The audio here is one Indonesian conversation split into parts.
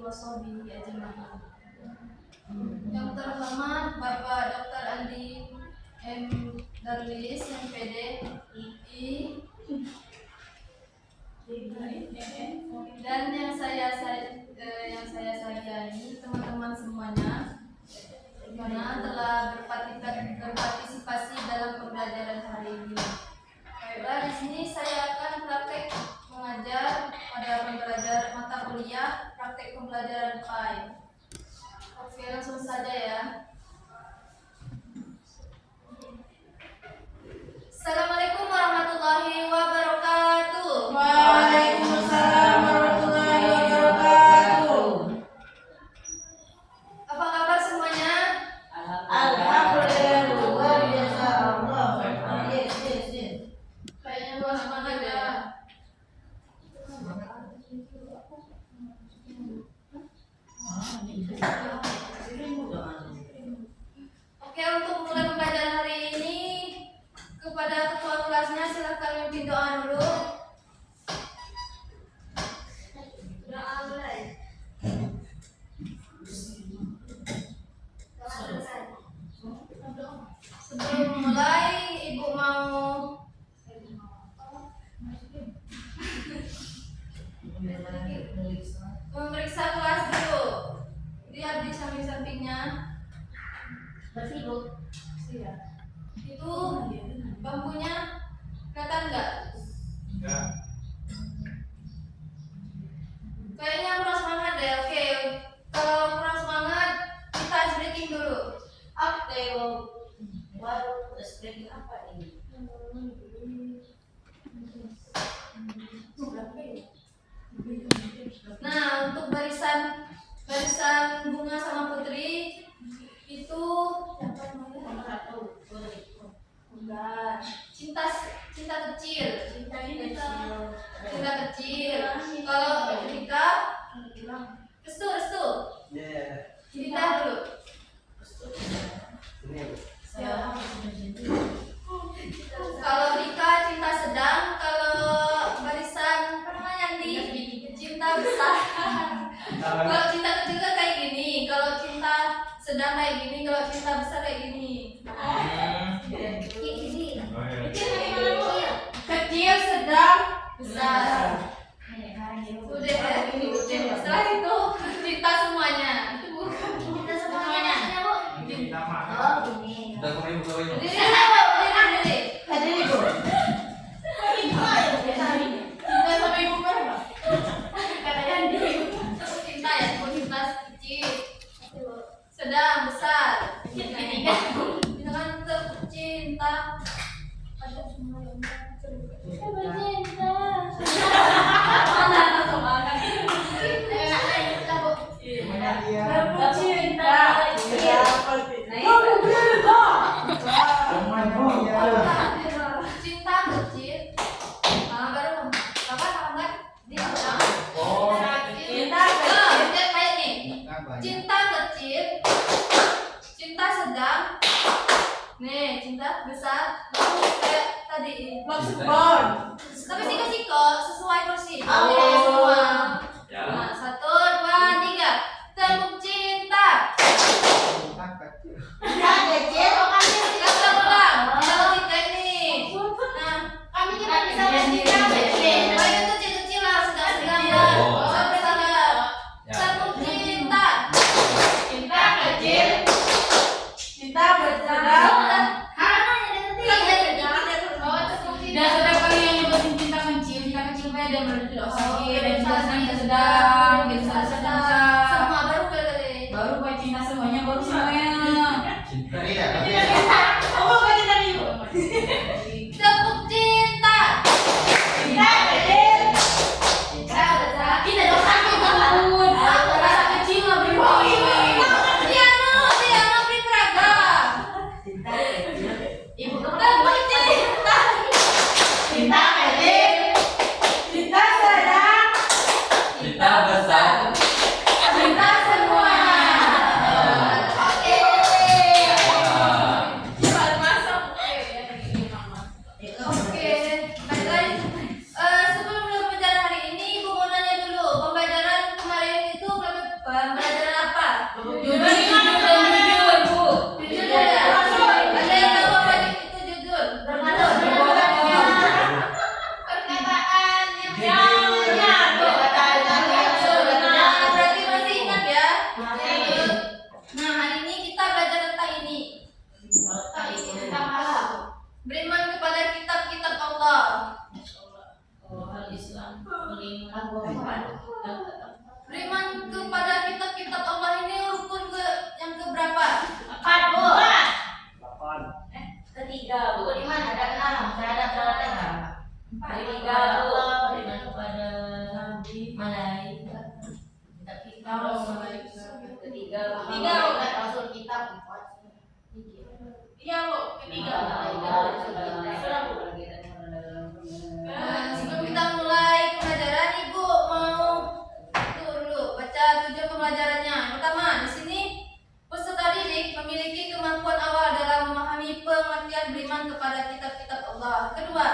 washabihi ajma'in. Yang terhormat Bapak Dr. Andi M. Darlis, MPD, I, dan yang saya sayangi teman-teman semuanya, dimana telah berpartisipasi dalam pembelajaran hari ini. Baiklah, di sini saya akan praktek mengajar pada pembelajaran mata kuliah praktek pembelajaran PAI. Oke, langsung saja ya. Assalamualaikum warahmatullahi wabarakatuh. Waalaikumsalam warahmatullahi wabarakatuh. Apa kabar semuanya? Alhamdulillah, luar biasa Allah. Yes. Kayaknya luar semangat ya. Oke, untuk mulai pembelajaran hari ini, kepada ketua kelasnya silahkan memimpin doa dulu. Doa mulai. Sebelum mulai, Ibu mau memeriksa kelas dulu. Lihat di samping-sampingnya. Bersibuk. Iya. Itu bambunya kelihatan nggak? Enggak. Kayaknya kurang semangat deh. Oke, kalau kurang semangat kita ice breaking dulu. Oke, baru seperti apa ini? Nah, untuk barisan Bunga sama Putri itu enggak. Cinta kecil. Cinta kecil. Kalau Rika, restu. Cinta dulu. Ya. Kalau Rika cinta sedang, kalau barisan apa namanya di cinta besar. Kalau cinta kecil kan kayak gini, kalau cinta sedang kayak gini, kalau cinta besar kayak gini. Kecil, sedang, besar. Udah ya, ini udah. Setelah itu cinta semuanya. Itu bukan cinta semuanya. Kita mah. Oh, ini. Udah kemarin buka ini. Diri. Ada ibu. Cinta sama ibu berapa? Katanya diri. Cinta ya, cinta kecil, sedang, besar. Misalkan tercinta. Ada semua yang bercinta. Cinta kecil. Baru apa namanya? Di belakang. Kayak nih. Cinta kecil, cinta sedang, nih cinta besar, kayak tadi. Tapi siko sesuai porsi. Oh. Jadi semua. Ya. Nah, 1, 2, 3. Tepuk cinta. Kita ulang. Kita cinta ini. Nah, Kami kita bisa bercinta. kalau itu kecil-kecil lah, sedang-sedang lah. Oh. Sedang. Ya. Tepuk cinta. Cinta kecil. Cinta bersedang. Dan saudara kalian yang nyebutin cinta kecil dan berarti tidak sakit dan cinta sedang, cinta sedang. Semua baru kali. Baru buat cinta semuanya, baru semuanya. Cinta iya. Tepuk cinta. Cinta kecil. Cinta besar. Kita dong sakit banget. Rasa kecil lah beri Tiano beri praga. Cinta kecil. Ibu Tepuk cinta. Cinta kecil. Cinta sedang. Cinta besar. cinta semua. Oke. Baru masuk. Oke, baiklah. Sebelum mulai pembelajaran hari ini, Ibu mau nanya dulu. Pembelajaran kemarin itu Beriman kepada kitab-kitab Allah ini rukun yang keberapa? 4, Bu. Delapan. Ketiga, Bu. Beriman ada 6. Saya ada syaratnya enggak? Ketiga, Bu. Beriman kepada malaikat. Kitab-kitab Rasul. Ketiga, Bu. Rasul kitab. Iya, Bu. Ketiga. Sebelum kita mulai pembelajaran, Ibu mau itu dulu baca tujuan pembelajarannya. Yang pertama, di sini peserta didik memiliki kemampuan awal dalam memahami pengertian beriman kepada kitab-kitab Allah. Kedua,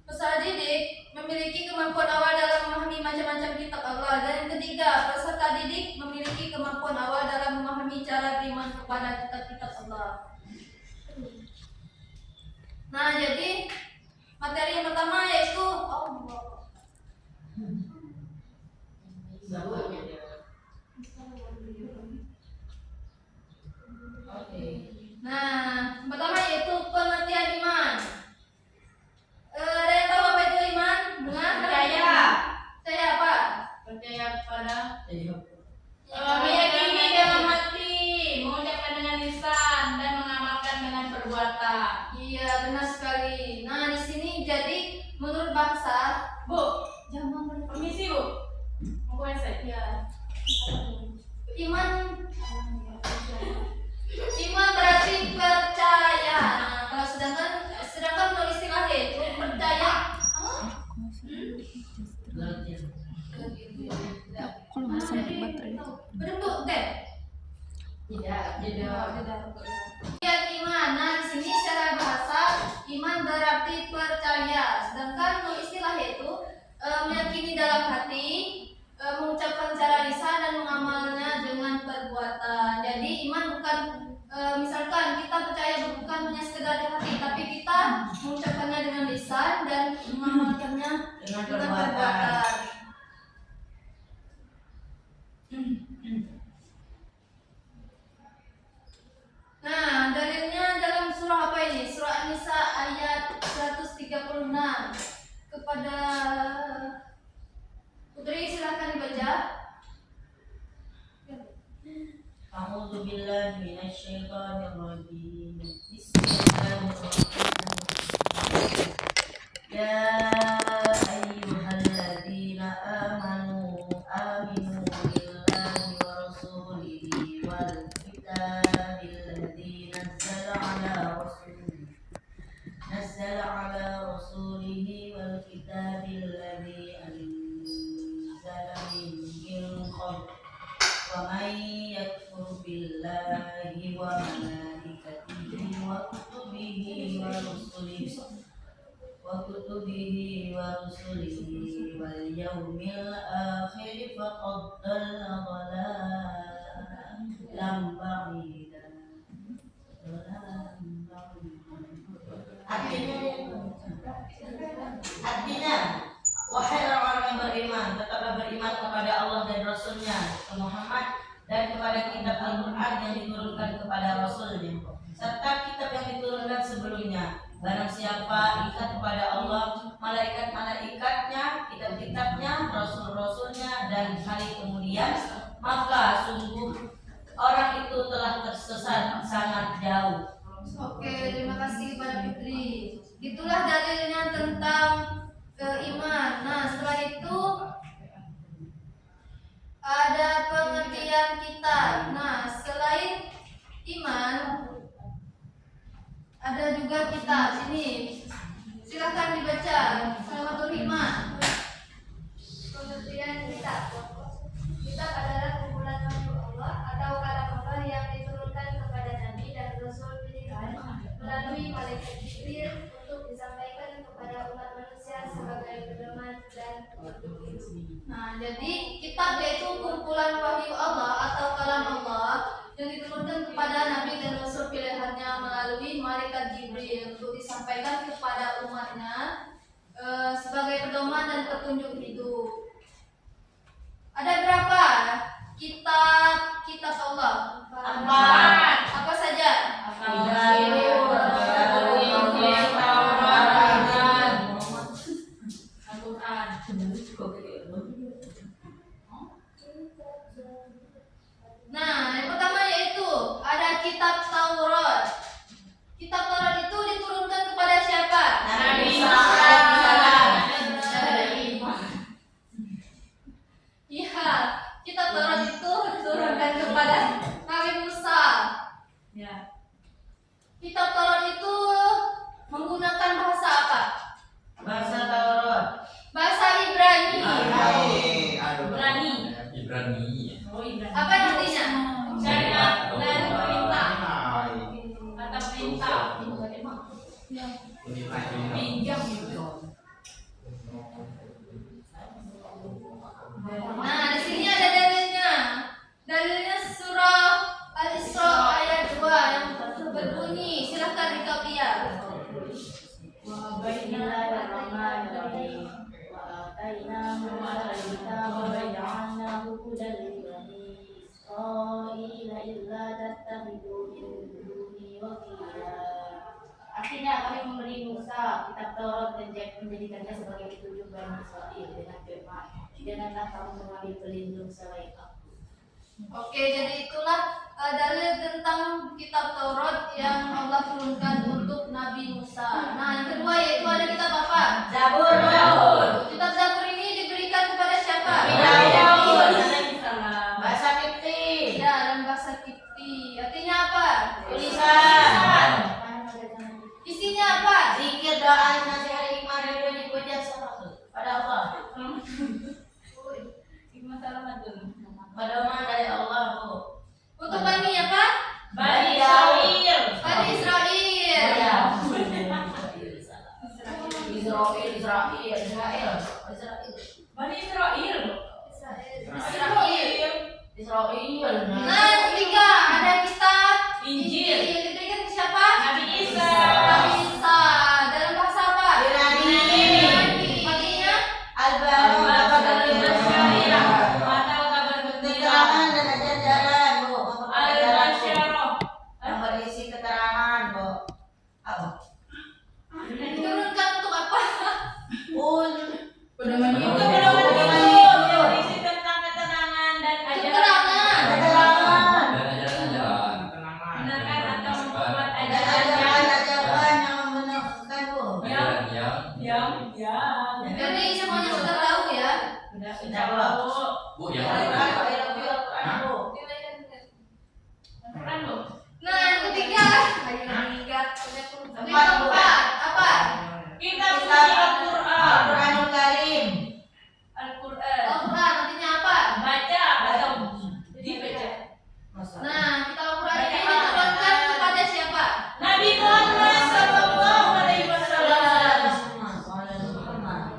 peserta didik memiliki kemampuan awal dalam memahami macam-macam kitab Allah. Dan yang ketiga, peserta didik memiliki kemampuan awal dalam memahami cara beriman kepada kitab-kitab Allah. Nah, jadi materi yang pertama yaitu Allah. Nah, yang pertama yaitu pengertian iman. Ada yang tahu apa itu iman? Dengar? Percaya. Percaya apa? Percaya kepada meyakini dalam hati, mengucapkan dengan lisan dan mengamalkan dengan perbuatan. Iya, benar sekali. Nah, di sini jadi menurut bahasa, Bu, jangan ber- permisi, Bu. Mau ke WC? ya. Iman berarti percaya. Nah, kalau sedangkan menurut istilah itu percaya. Kalau masih baterai itu. Bentuk deh. Tidak. Yang iman. Nah, di sini secara bahasa iman berarti percaya. Sedangkan menurut istilah itu meyakini dalam hati, mengucapkan secara lisan dan mengamalnya dengan perbuatan. Jadi iman bukan misalkan kita percaya bukan hanya sekedar di hati, tapi kita mengucapkannya dengan lisan dan mengamalkannya Dengan dengan perbuatan. perbuatan. Nah, dalilnya dalam surah apa ini? Surah An-Nisa ayat 136. Kepada Putri silakan dibaca. A'udzu billahi minasyaitonir rajim. Bismillahirrahmanirrahim. Ya ayyuhalladzina amanu aminu billahi wa rasulihi wal kitabil ladzi nazzala ala rasulihi wal kitabil ladzi anzala min qabl. ومن يكفر بالله وملائكته وكتبه ورسله واليوم الآخر فقد ضل ضلالا بعيدا. Artinya, wahai orang-orang yang beriman, tetaplah beriman kepada Allah dan Rasulnya, ke Muhammad, dan kepada kitab Al-Quran yang diturunkan kepada Rasulnya, serta kitab yang diturunkan sebelumnya. Barang siapa ikat kepada Allah, malaikat-malaikatnya, kitab-kitabnya, rasul-rasulnya, dan hari kemudian, maka sungguh orang itu telah tersesat sangat jauh. Oke, terima kasih kepada Fitri. Itulah dalilnya tentang iman. Nah, setelah itu ada pengertian kita. Nah, selain iman ada juga kita. Sini silakan dibaca. Salamatul Hikmah. Pengertian kita. Kita adalah kumpulan makhluk Allah atau kalam Allah yang diturunkan kepada Nabi dan Rasul pilihan melalui malaikat Jibril untuk disampaikan kepada umat manusia sebagai pedoman dan petunjuk. Nah, jadi kitab yaitu kumpulan wahyu Allah atau kalam Allah yang diturunkan kepada Nabi dan Rasul pilihannya melalui malaikat Jibril untuk disampaikan kepada umatnya sebagai pedoman dan petunjuk hidup. Ada berapa kitab Allah? 4. Apa saja? kitab Taurat itu diturunkan kepada Nabi Musa. Ya. Kitab Taurat itu menggunakan bahasa apa? Bahasa Taurat. Bahasa Ibrani. Berani. Ibrani. Oh, Ibrani. Apa artinya? Syariat dan perintah. Kata perintah. Pinjam gitu. Nah, di sini ada dalilnya. Dalilnya surah Al-Isra ayat 2 yang berbunyi, silahkan rekap dia. Bismillahirrahmanirrahim. Wa atainahu al-kitaba wa ja'alnahu hudan li-bani Israila illa tattakhidhu min duni wakila. Artinya kami memberi Musa kitab Taurat dan menjadikannya sebagai petunjuk Bani Israel dengan firman, janganlah kamu mengambil pelindung selain aku. Oke, jadi itulah dalil tentang kitab Taurat yang Allah turunkan untuk Nabi Musa. Nah, yang kedua yaitu ada kitab apa? Zabur. Kitab Zabur ini diberikan kepada siapa? Daud. Salam. Bahasa Kipti. Ya, dalam bahasa Kipti. Artinya apa? Tulisan. Isinya apa? Zikir, doa, nasihat, hikmah, ridho, puja pada Allah. Hikmah salamatun. Pedoman dari Allah, Bu. Untuk Bani apa? Bani Israel. Bani Israel. Ya. Israel. Bani Israel. Israel. Nah, yang ketiga ada kitab Injil. Diberikan ke siapa? Nabi Isa. Nabi Isa. Dalam bahasa apa? Yunani. Artinya Al-Baru, kabar gembira. Atau kabar gembira. Keterangan dan ajaran, Bu. Al-Basyarah. Yang berisi keterangan, Bu. Apa? diturunkan untuk apa? Pedoman Itu hidup. pedoman hidup. Yang berisi tentang ketenangan dan Keterangan. Keterangan. Dan ajaran-ajaran. Benarkan atau membuat Dan ajaran ajaran yang membenarkan, Bu. Ajaran yang Jadi semuanya sudah tahu ya. Sudah tahu. Bu yang Al-Quran, mana? Al-Quran, Bu. Quran loh. Nah, yang ketiga, keempat apa? Kitab suci Kitab Al-Quran. Al-Quranul Karim. Al-Quran. Al-Quran artinya apa? Baca atau dibaca. Nah, kitab Al-Quran ini diturunkan kepada siapa? Nabi Muhammad sallallahu alaihi wasallam.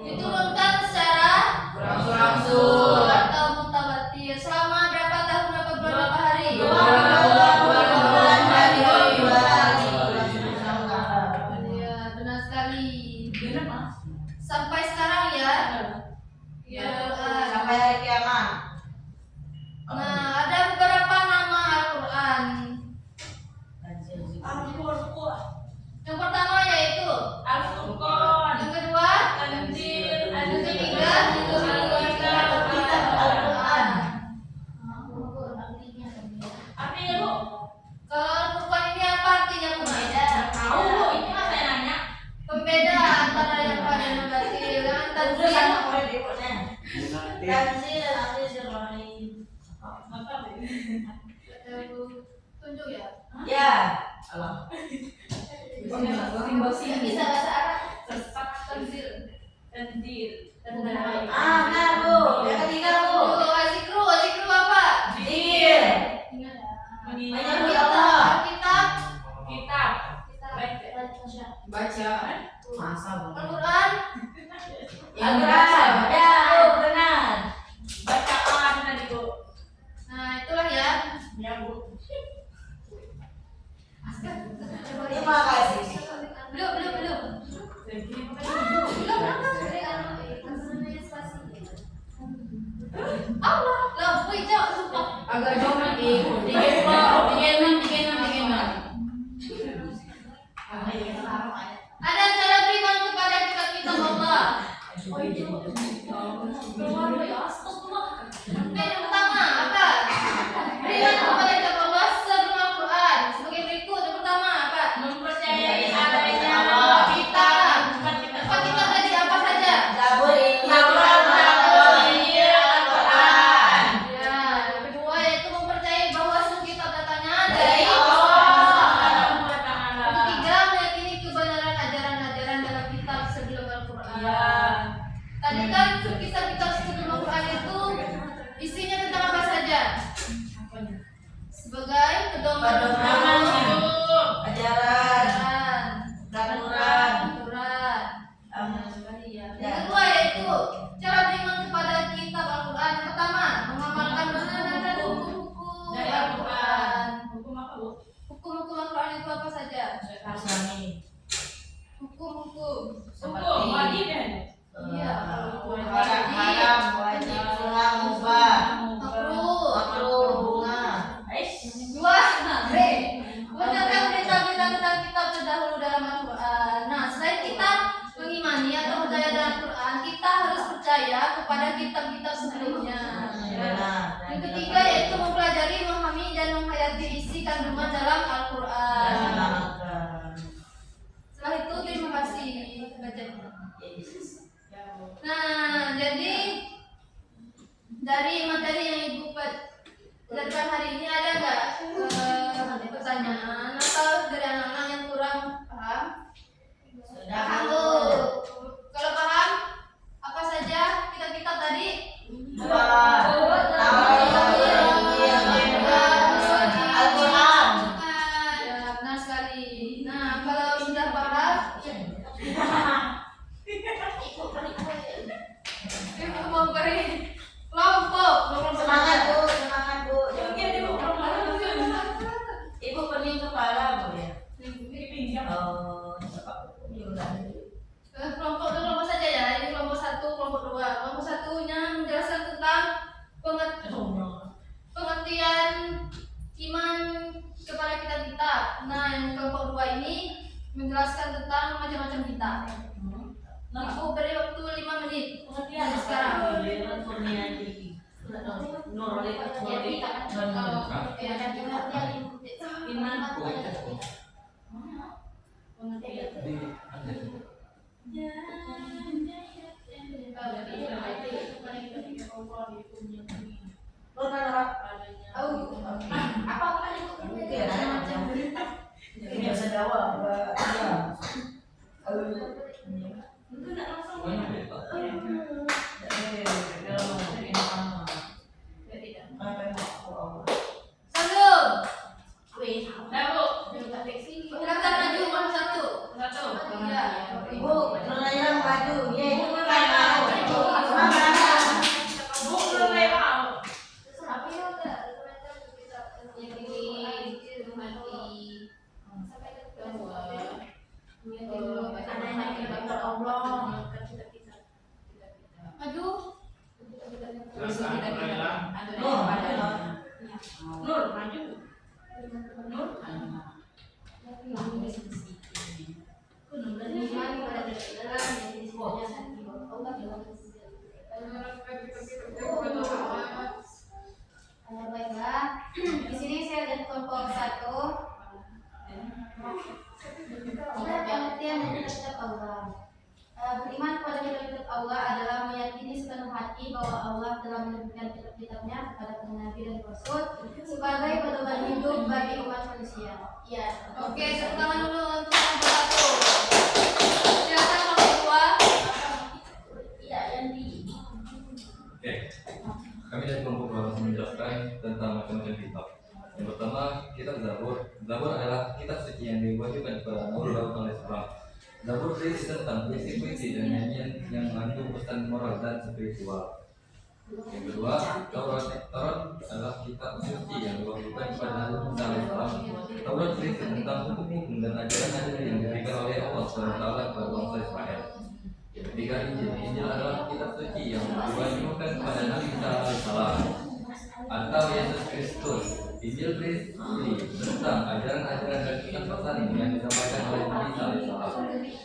Diturunkan secara Berangsur-angsur. atau mutawatir. Selama berapa tahun atau berapa hari? 2 bulan dari Ya, benar sekali. Benar, Mas. Sampai sekarang ya. Ya. sampai hari kiamat. Nah, ada beberapa nama Al-Quran. Yang pertama yaitu Al-Furqan. yang kedua, Tanzil. yang ketiga, Kitab Al-Quran. Artinya, Bu? kalau Al-Quran ini apa artinya Bu? Tahu, Bu. Ini Mas saya nanya. Pembeda antara yang pada dan batil. Yang Itu tanzil. sama oleh berikutnya. Tanzil al-Azra'il. Apa, Bu? Tunjuk ya. Ya. Allah. Bisa bahasa Arab. Tanzil. Tanzil. Benar, Bu. Yang ketiga, Bu. Azikru apa? Zikir. Menyebut Allah. Kitab. Kitab. Baca. Masa, Bu. Al-Quran. Yang benar. Ya, Bu, benar. Bacaan tadi, Bu. Nah, itulah ya. Ya, Bu. Terima kasih. Belum. Allah, lah, wait, jauh, sumpah. Agak jauh lagi. 36. Ada cara beriman kepada kitab Allah. Yang pertama apa? Beriman kepada kitab Allah sebelum Al-Quran. Sebagai berikut. Yang pertama apa? Mempercayai adanya Kitab. empat kitab. Empat kitab tadi apa saja? Zabur, Injil, Taurat, Al-Quran. Injil, Al-Quran. Ya. sebagai pedoman Pedoman hidup, ajaran, peraturan, peraturan, yang kedua yaitu cara beriman kepada kitab Al-Quran. Yang pertama, mengamalkan dan hukum-hukum Dari Al-Quran. Hukum apa, Bu? Hukum-hukum Al-Quran itu apa saja? Islami, Hukum-hukum. Hukum wajib ya? Iya, kalau haram, wajib, sunnah, mubah, makruh. makruh, bunga. Dua, B. Mendengarkan berita-berita tentang kitab terdahulu dalam Al-Quran. Nah, selain kita mengimani atau percaya dalam Al-Quran, kita harus percaya kepada kitab-kitab sebelumnya. Benar. Yang ketiga yaitu mempelajari, memahami, dan menghayati isi kandungan dalam Al-Quran. Setelah itu terima kasih bacanya. Nah, jadi dari materi yang Ibu belajar hari ini ada nggak pertanyaan atau dari anak-anak yang kurang paham? Paham, Bu? Kalau paham, apa saja kita tadi? Al-Quran. Ya, benar sekali. Nah, kalau sudah paham, Ibu mau beri kelompok. Semangat Bu, semangat Bu. Ibu pening kepala Bu ya. Oh, Kelompok saja ya. Ini kelompok 1, kelompok 2. Kelompok 1-nya menjelaskan tentang pengertian iman kepada kitab-kitab. Nah, yang kelompok 2 ini menjelaskan tentang macam-macam kitab. Aku beri waktu 5 menit. Dari sekarang. Biasa jawab. Sebelum Dah, Bu. silakan maju kelompok 1. Satu. Ibu, nelayan maju. Yeay, Bu, belum lewat. Maju. Nur, maju. Nur. Baiklah, di sini saya lihat kelompok 1. Pengertian dari kitab Allah. Beriman kepada kitab Allah adalah meyakini sepenuh hati bahwa Allah telah menurunkan kitab-kitabnya kepada para nabi dan rasul sebagai pedoman hidup bagi umat manusia. Iya. Oke, tepuk tangan dulu untuk kelompok 1. Silakan kelompok 2. Iya, yang di. Oke, kami dari kelompok 2 menjelaskan tentang macam-macam kitab. Yang pertama, kitab Zabur. Zabur adalah kitab suci yang diwajibkan kepada Allah SWT. Zabur berisi tentang puisi-puisi dan nyanyian yang mengandung pesan moral dan spiritual. Yang kedua, Taurat adalah kitab suci yang diwajibkan kepada Nabi Musa AS. Taurat berisi tentang hukum-hukum dan ajaran-ajaran yang diberikan oleh Allah SWT kepada bangsa Israel. Yang ketiga, Injil adalah kitab suci yang diwajibkan kepada Nabi Isa AS atau Yesus Kristus. Injil berisi tentang ajaran-ajaran dan pesan-pesan yang disampaikan oleh Nabi Isa AS,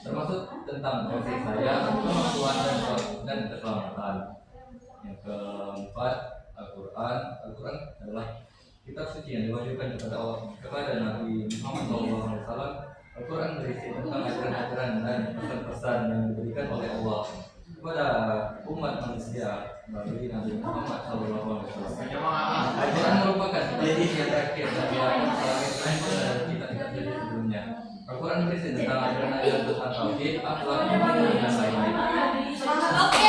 termasuk tentang kasih sayang, kemampuan dan keselamatan. Yang keempat, Al-Quran. Al-Quran adalah kitab suci yang diwajibkan kepada Nabi Muhammad SAW. Al-Quran berisi tentang ajaran-ajaran dan pesan-pesan yang diberikan oleh Allah kepada umat manusia melalui Nabi Muhammad SAW. Al-Quran merupakan hadis yang terakhir dari kitab-kitab sebelumnya. Al-Quran berisi tentang ajaran-ajaran tentang tauhid, akhlak, dan lain-lain. Oke,